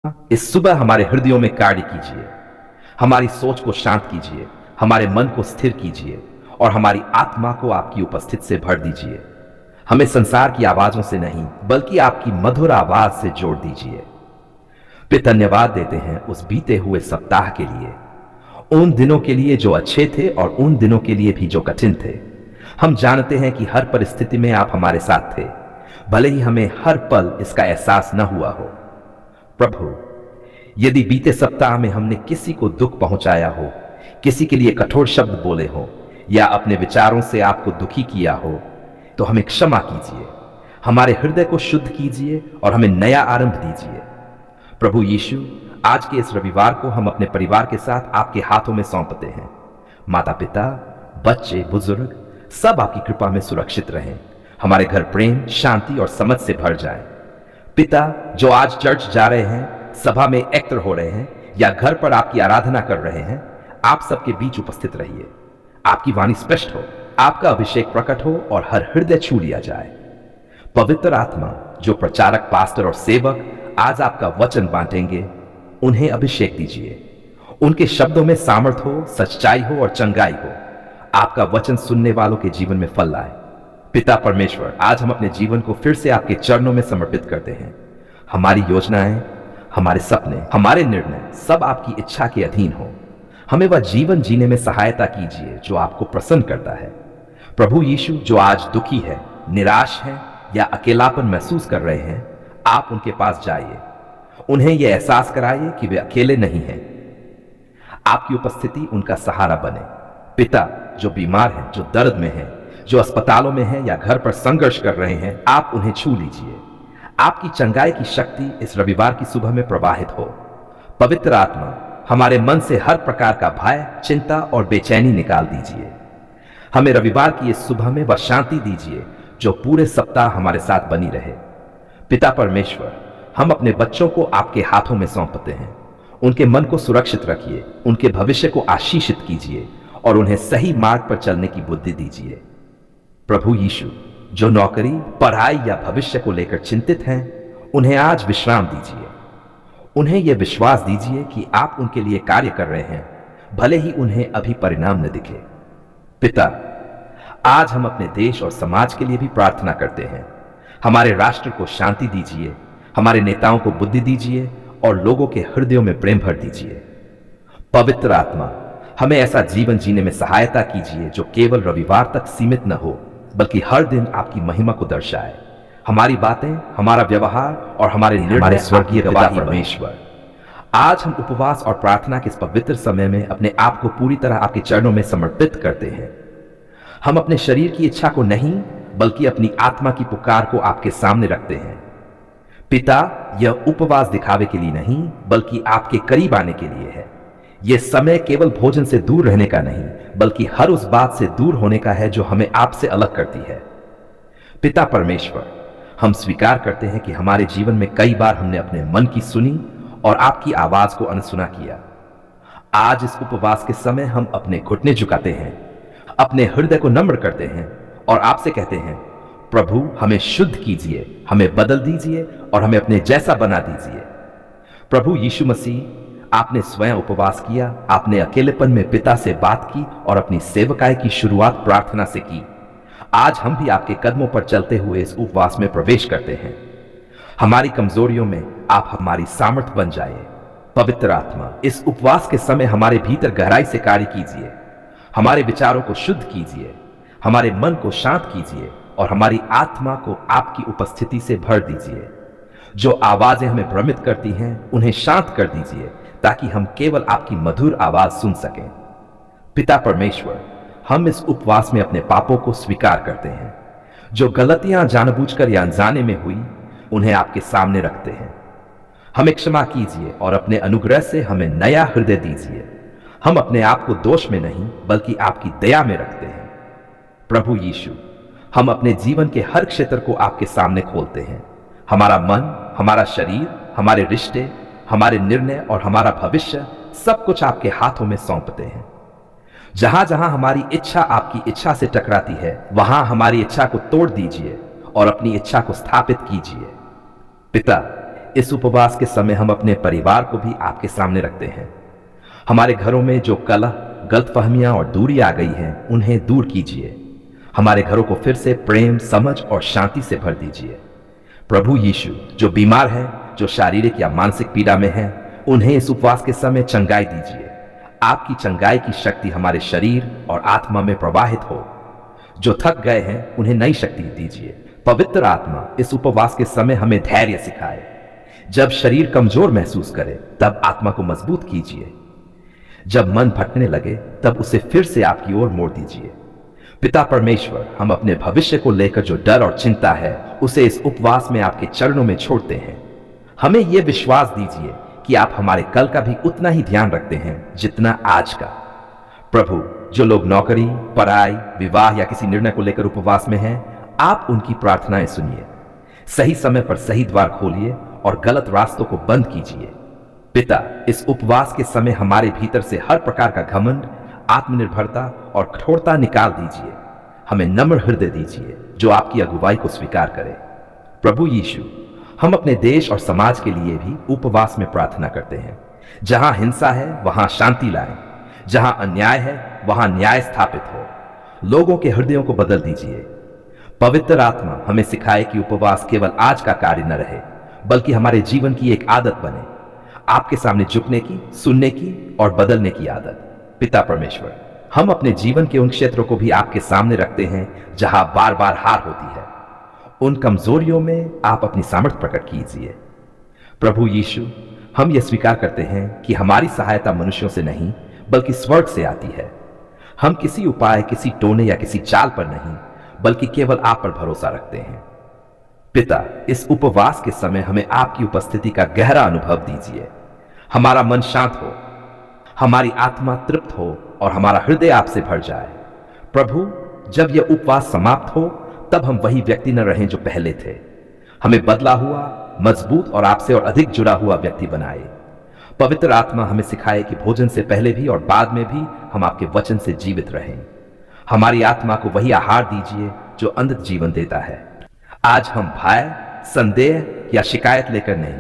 इस सुबह हमारे हृदयों में कार्य कीजिए, हमारी सोच को शांत कीजिए, हमारे मन को स्थिर कीजिए और हमारी आत्मा को आपकी उपस्थिति से भर दीजिए। हमें संसार की आवाजों से नहीं बल्कि आपकी मधुर आवाज से जोड़ दीजिए। पिता, धन्यवाद देते हैं उस बीते हुए सप्ताह के लिए, उन दिनों के लिए जो अच्छे थे और उन दिनों के लिए भी जो कठिन थे। हम जानते हैं कि हर परिस्थिति में आप हमारे साथ थे, भले ही हमें हर पल इसका एहसास न हुआ हो। प्रभु, यदि बीते सप्ताह में हमने किसी को दुख पहुंचाया हो, किसी के लिए कठोर शब्द बोले हो या अपने विचारों से आपको दुखी किया हो, तो हमें क्षमा कीजिए, हमारे हृदय को शुद्ध कीजिए और हमें नया आरंभ दीजिए। प्रभु यीशु, आज के इस रविवार को हम अपने परिवार के साथ आपके हाथों में सौंपते हैं। माता पिता, बच्चे, बुजुर्ग सब आपकी कृपा में सुरक्षित रहें। हमारे घर प्रेम, शांति और समझ से भर जाए। पिता, जो आज चर्च जा रहे हैं, सभा में एक्टर हो रहे हैं या घर पर आपकी आराधना कर रहे हैं, आप सबके बीच उपस्थित रहिए। आपकी वाणी स्पष्ट हो, आपका अभिषेक प्रकट हो और हर हृदय छू लिया जाए। पवित्र आत्मा, जो प्रचारक, पास्टर और सेवक आज आपका वचन बांटेंगे, उन्हें अभिषेक दीजिए। उनके शब्दों में सामर्थ हो, सच्चाई हो और चंगाई हो। आपका वचन सुनने वालों के जीवन में फल लाए। पिता परमेश्वर, आज हम अपने जीवन को फिर से आपके चरणों में समर्पित करते हैं। हमारी योजनाएं, हमारे सपने, हमारे निर्णय सब आपकी इच्छा के अधीन हो। हमें वह जीवन जीने में सहायता कीजिए जो आपको प्रसन्न करता है। प्रभु यीशु, जो आज दुखी है, निराश है या अकेलापन महसूस कर रहे हैं, आप उनके पास जाइए। उन्हें यह एहसास कराइए कि वे अकेले नहीं हैं। आपकी उपस्थिति उनका सहारा बने। पिता, जो बीमार हैं, जो दर्द में हैं, जो अस्पतालों में हैं या घर पर संघर्ष कर रहे हैं, आप उन्हें छू लीजिए। आपकी चंगाई की शक्ति इस रविवार की सुबह में प्रवाहित हो। पवित्र आत्मा, हमारे मन से हर प्रकार का भय, चिंता और बेचैनी निकाल दीजिए। हमें रविवार की इस सुबह में वह शांति दीजिए जो पूरे सप्ताह हमारे साथ बनी रहे। पिता परमेश्वर, हम अपने बच्चों को आपके हाथों में सौंपते हैं। उनके मन को सुरक्षित रखिए, उनके भविष्य को आशीषित कीजिए और उन्हें सही मार्ग पर चलने की बुद्धि दीजिए। प्रभु यीशु, जो नौकरी, पढ़ाई या भविष्य को लेकर चिंतित हैं, उन्हें आज विश्राम दीजिए। उन्हें यह विश्वास दीजिए कि आप उनके लिए कार्य कर रहे हैं, भले ही उन्हें अभी परिणाम न दिखे। पिता, आज हम अपने देश और समाज के लिए भी प्रार्थना करते हैं। हमारे राष्ट्र को शांति दीजिए, हमारे नेताओं को बुद्धि दीजिए और लोगों के हृदयों में प्रेम भर दीजिए। पवित्र आत्मा, हमें ऐसा जीवन जीने में सहायता कीजिए जो केवल रविवार तक सीमित न हो, बल्कि हर दिन आपकी महिमा को दर्शाए। हमारी बातें, हमारा व्यवहार और हमारे निर्णय स्वर्गीय पिता परमेश्वर। आज हम उपवास और प्रार्थना के इस पवित्र समय में अपने आप को पूरी तरह आपके चरणों में समर्पित करते हैं। हम अपने शरीर की इच्छा को नहीं बल्कि अपनी आत्मा की पुकार को आपके सामने रखते हैं। पिता, यह उपवास दिखावे के लिए नहीं बल्कि आपके करीब आने के लिए है। यह समय केवल भोजन से दूर रहने का नहीं बल्कि हर उस बात से दूर होने का है जो हमें आपसे अलग करती है। पिता परमेश्वर, हम स्वीकार करते हैं कि हमारे जीवन में कई बार हमने अपने मन की सुनी और आपकी आवाज को अनसुना किया। आज इस उपवास के समय हम अपने घुटने झुकाते हैं, अपने हृदय को नम्र करते हैं और आपसे कहते हैं, प्रभु हमें शुद्ध कीजिए, हमें बदल दीजिए और हमें अपने जैसा बना दीजिए। प्रभु यीशु मसीह, आपने स्वयं उपवास किया, आपने अकेलेपन में पिता से बात की और अपनी सेवकाई की शुरुआत प्रार्थना से की। आज हम भी आपके कदमों पर चलते हुए इस उपवास में प्रवेश करते हैं। हमारी कमजोरियों में आप हमारी सामर्थ बन जाइए। पवित्र आत्मा, इस उपवास के समय हमारे भीतर गहराई से कार्य कीजिए। हमारे विचारों को शुद्ध कीजिए, हमारे मन को शांत कीजिए और हमारी आत्मा को आपकी उपस्थिति से भर दीजिए। जो आवाजें हमें भ्रमित करती हैं, उन्हें शांत कर दीजिए ताकि हम केवल आपकी मधुर आवाज सुन सकें। पिता परमेश्वर, हम इस उपवास में अपने पापों को स्वीकार करते हैं। जो गलतियां जानबूझकर या अनजाने में हुई, उन्हें आपके सामने रखते हैं। हमें क्षमा कीजिए और अपने अनुग्रह से हमें नया हृदय दीजिए। हम अपने आप को दोष में नहीं बल्कि आपकी दया में रखते हैं। प्रभु यीशु, हम अपने जीवन के हर क्षेत्र को आपके सामने खोलते हैं। हमारा मन, हमारा शरीर, हमारे रिश्ते, हमारे निर्णय और हमारा भविष्य सब कुछ आपके हाथों में सौंपते हैं। जहां जहां हमारी इच्छा आपकी इच्छा से टकराती है, वहां हमारी इच्छा को तोड़ दीजिए और अपनी इच्छा को स्थापित कीजिए। पिता, इस उपवास के समय हम अपने परिवार को भी आपके सामने रखते हैं। हमारे घरों में जो कलह, गलतफहमियां और दूरी आ गई हैं, उन्हें दूर कीजिए। हमारे घरों को फिर से प्रेम, समझ और शांति से भर दीजिए। प्रभु यीशु, जो बीमार हैं, जो शारीरिक या मानसिक पीड़ा में हैं, उन्हें इस उपवास के समय चंगाई दीजिए। आपकी चंगाई की शक्ति हमारे शरीर और आत्मा में प्रवाहित हो। जो थक गए हैं, उन्हें नई शक्ति दीजिए। पवित्र आत्मा इस उपवास के समय हमें धैर्य सिखाए। जब शरीर कमजोर महसूस करे, तब आत्मा को मजबूत कीजिए। जब मन भटकने लगे, तब उसे फिर से आपकी ओर मोड़ दीजिए। पिता परमेश्वर, हम अपने भविष्य को लेकर जो डर और चिंता है, उसे इस उपवास में आपके चरणों में छोड़ते हैं। हमें यह विश्वास दीजिए कि आप हमारे कल का भी उतना ही ध्यान रखते हैं जितना आज का। प्रभु, जो लोग नौकरी, पढ़ाई, विवाह या किसी निर्णय को लेकर उपवास में हैं, आप उनकी प्रार्थनाएं सुनिए। सही समय पर सही द्वार खोलिए और गलत रास्तों को बंद कीजिए। पिता, इस उपवास के समय हमारे भीतर से हर प्रकार का घमंड, आत्मनिर्भरता और कठोरता निकाल दीजिए। हमें नम्र हृदय दीजिए जो आपकी अगुवाई को स्वीकार करे। प्रभु यीशु, हम अपने देश और समाज के लिए भी उपवास में प्रार्थना करते हैं। जहां हिंसा है, वहां शांति लाएं। जहां अन्याय है, वहां न्याय स्थापित हो। लोगों के हृदयों को बदल दीजिए। पवित्र आत्मा हमें सिखाए कि उपवास केवल आज का कार्य न रहे, बल्कि हमारे जीवन की एक आदत बने। आपके सामने झुकने की, सुनने की और बदलने की आदत। पिता परमेश्वर, हम अपने जीवन के उन क्षेत्रों को भी आपके सामने रखते हैं जहां बार बार हार होती है। उन कमजोरियों में आप अपनी सामर्थ्य प्रकट कीजिए। प्रभु यीशु, हम ये स्वीकार करते हैं कि हमारी सहायता मनुष्यों से नहीं, बल्कि स्वर्ग से आती है। हम किसी उपाय, किसी टोने या किसी चाल पर नहीं, बल्कि केवल आप पर भरोसा रखते हैं। पिता, इस उपवास के समय हमें आपकी उपस्थिति का गहरा अनुभव दीजिए। हमारा मन शांत हो, हमारी आत्मा तृप्त हो और हमारा हृदय आपसे भर जाए। प्रभु, जब यह उपवास समाप्त हो, तब हम वही व्यक्ति न रहें जो पहले थे। हमें बदला हुआ, मजबूत और आपसे और अधिक जुड़ा हुआ व्यक्ति बनाए। पवित्र आत्मा हमें सिखाए कि भोजन से पहले भी और बाद में भी हम आपके वचन से जीवित रहें। हमारी आत्मा को वही आहार दीजिए जो अनंत जीवन देता है। आज हम भय, संदेह या शिकायत लेकर नहीं,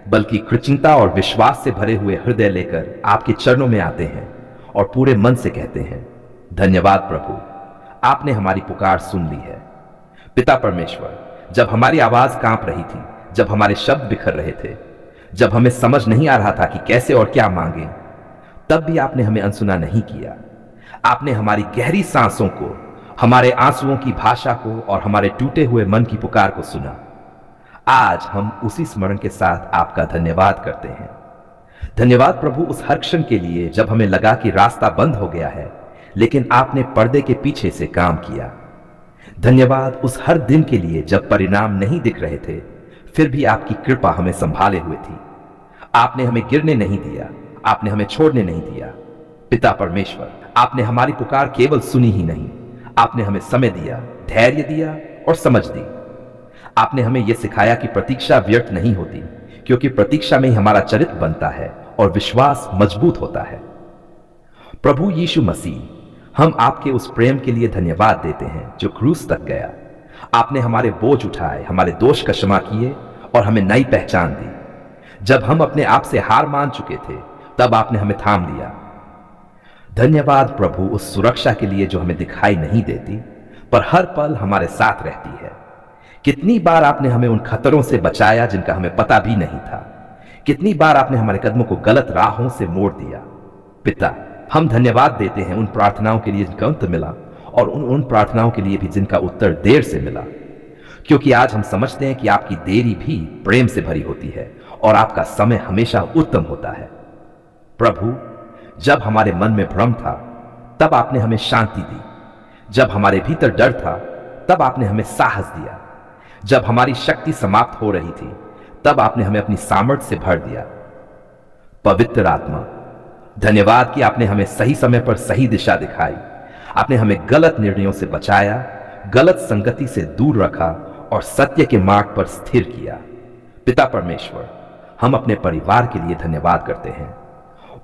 बल्कि कृतज्ञता और विश्वास से भरे हुए हृदय लेकर आपके चरणों में आते हैं और पूरे मन से कहते हैं, धन्यवाद प्रभु, आपने हमारी पुकार सुन ली है। पिता परमेश्वर, जब हमारी आवाज कांप रही थी, जब हमारे शब्द बिखर रहे थे, जब हमें समझ नहीं आ रहा था कि कैसे और क्या मांगे, तब भी आपने हमें अनसुना नहीं किया। आपने हमारी गहरी सांसों को, हमारे आंसुओं की भाषा को और हमारे टूटे हुए मन की पुकार को सुना। आज हम उसी स्मरण के साथ आपका धन्यवाद करते हैं। धन्यवाद प्रभु उस हर क्षण के लिए जब हमें लगा कि रास्ता बंद हो गया है, लेकिन आपने पर्दे के पीछे से काम किया। धन्यवाद उस हर दिन के लिए जब परिणाम नहीं दिख रहे थे, फिर भी आपकी कृपा हमें संभाले हुए थी। आपने हमें गिरने नहीं दिया, आपने हमें छोड़ने नहीं दिया। पिता परमेश्वर, आपने हमारी पुकार केवल सुनी ही नहीं, आपने हमें समय दिया, धैर्य दिया और समझ दी। आपने हमें यह सिखाया कि प्रतीक्षा व्यर्थ नहीं होती, क्योंकि प्रतीक्षा में ही हमारा चरित्र बनता है और विश्वास मजबूत होता है। प्रभु यीशु मसीह, हम आपके उस प्रेम के लिए धन्यवाद देते हैं जो क्रूस तक गया। आपने हमारे बोझ उठाए, हमारे दोष का क्षमा किए और हमें नई पहचान दी। जब हम अपने आप से हार मान चुके थे, तब आपने हमें थाम लिया। धन्यवाद प्रभु उस सुरक्षा के लिए जो हमें दिखाई नहीं देती, पर हर पल हमारे साथ रहती है। कितनी बार आपने हमें उन खतरों से बचाया जिनका हमें पता भी नहीं था। कितनी बार आपने हमारे कदमों को गलत राहों से मोड़ दिया। पिता, हम धन्यवाद देते हैं उन प्रार्थनाओं के लिए जिनका अंत मिला और उन प्रार्थनाओं के लिए भी जिनका उत्तर देर से मिला, क्योंकि आज हम समझते हैं कि आपकी देरी भी प्रेम से भरी होती है और आपका समय हमेशा उत्तम होता है। प्रभु, जब हमारे मन में भ्रम था, तब आपने हमें शांति दी। जब हमारे भीतर डर था, तब आपने हमें साहस दिया। जब हमारी शक्ति समाप्त हो रही थी, तब आपने हमें अपनी सामर्थ्य से भर दिया। पवित्र आत्मा, धन्यवाद कि आपने हमें सही समय पर सही दिशा दिखाई। आपने हमें गलत निर्णयों से बचाया, गलत संगति से दूर रखा और सत्य के मार्ग पर स्थिर किया। पिता परमेश्वर, हम अपने परिवार के लिए धन्यवाद करते हैं,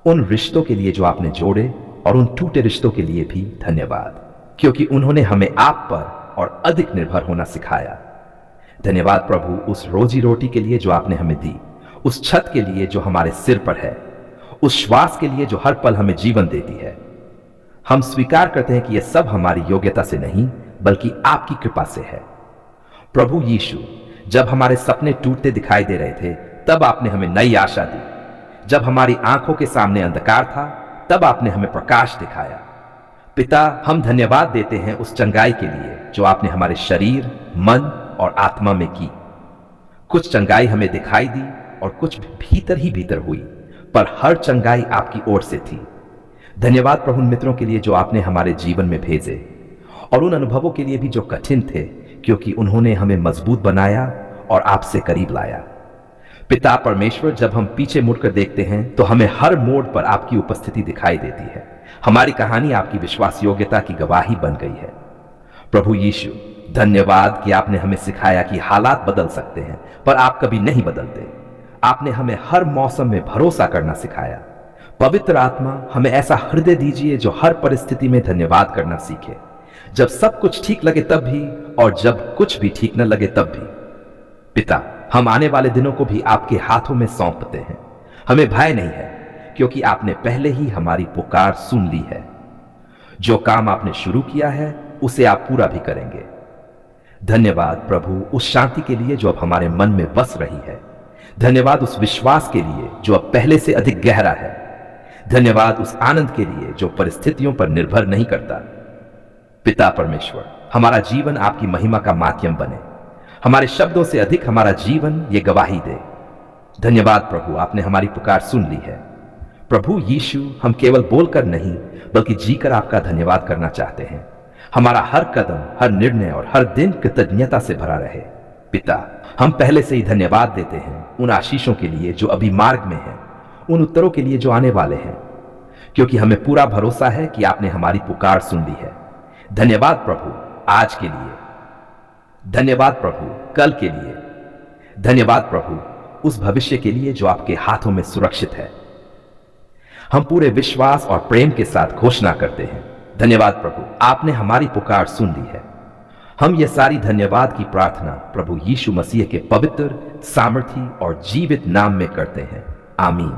उन रिश्तों के लिए जो आपने जोड़े और उन टूटे रिश्तों के लिए भी धन्यवाद, क्योंकि उन्होंने हमें आप पर और अधिक निर्भर होना सिखाया। धन्यवाद प्रभु उस रोजी रोटी के लिए जो आपने हमें दी उस छत के लिए जो हमारे सिर पर है, उस श्वास के लिए जो हर पल हमें जीवन देती है। हम स्वीकार करते हैं कि यह सब हमारी योग्यता से नहीं बल्कि आपकी कृपा से है। प्रभु यीशु, जब हमारे सपने टूटते दिखाई दे रहे थे तब आपने हमें नई आशा दी। जब हमारी आंखों के सामने अंधकार था तब आपने हमें प्रकाश दिखाया। पिता, हम धन्यवाद देते हैं उस चंगाई के लिए जो आपने हमारे शरीर, मन और आत्मा में की। कुछ चंगाई हमें दिखाई दी और कुछ भीतर ही भीतर हुई, पर हर चंगाई आपकी ओर से थी। धन्यवाद प्रभु उन मित्रों के लिए जो आपने हमारे जीवन में भेजे, और उन अनुभवों के लिए भी जो कठिन थे, क्योंकि उन्होंने हमें मजबूत बनाया और आपसे करीब लाया। पिता परमेश्वर, जब हम पीछे मुड़कर देखते हैं तो हमें हर मोड़ पर आपकी उपस्थिति दिखाई देती है। हमारी कहानी आपकी विश्वास योग्यता की गवाही बन गई है। प्रभु यीशु, धन्यवाद कि आपने हमें सिखाया कि हालात बदल सकते हैं पर आप कभी नहीं बदलते। आपने हमें हर मौसम में भरोसा करना सिखाया। पवित्र आत्मा, हमें ऐसा हृदय दीजिए जो हर परिस्थिति में धन्यवाद करना सीखे, जब सब कुछ ठीक लगे तब भी और जब कुछ भी ठीक न लगे तब भी। पिता, हम आने वाले दिनों को भी आपके हाथों में सौंपते हैं। हमें भय नहीं है क्योंकि आपने पहले ही हमारी पुकार सुन ली है। जो काम आपने शुरू किया है उसे आप पूरा भी करेंगे। धन्यवाद प्रभु उस शांति के लिए जो अब हमारे मन में बस रही है। धन्यवाद उस विश्वास के लिए जो अब पहले से अधिक गहरा है। धन्यवाद उस आनंद के लिए जो परिस्थितियों पर निर्भर नहीं करता। पिता परमेश्वर, हमारा जीवन आपकी महिमा का माध्यम बने। हमारे शब्दों से अधिक हमारा जीवन ये गवाही दे। धन्यवाद प्रभु, आपने हमारी पुकार सुन ली है। प्रभु यीशु, हम केवल बोलकर नहीं बल्कि जीकर आपका धन्यवाद करना चाहते हैं। हमारा हर कदम, हर निर्णय और हर दिन कृतज्ञता से भरा रहे। पिता, हम पहले से ही धन्यवाद देते हैं उन आशीषों के लिए जो अभी मार्ग में है, उन उत्तरों के लिए जो आने वाले हैं, क्योंकि हमें पूरा भरोसा है कि आपने हमारी पुकार सुन ली है। धन्यवाद प्रभु आज के लिए। धन्यवाद प्रभु कल के लिए। धन्यवाद प्रभु उस भविष्य के लिए जो आपके हाथों में सुरक्षित है। हम पूरे विश्वास और प्रेम के साथ घोषणा करते हैं, धन्यवाद प्रभु, आपने हमारी पुकार सुन ली है। हम ये सारी धन्यवाद की प्रार्थना प्रभु यीशु मसीह के पवित्र, सामर्थी और जीवित नाम में करते हैं। आमीन।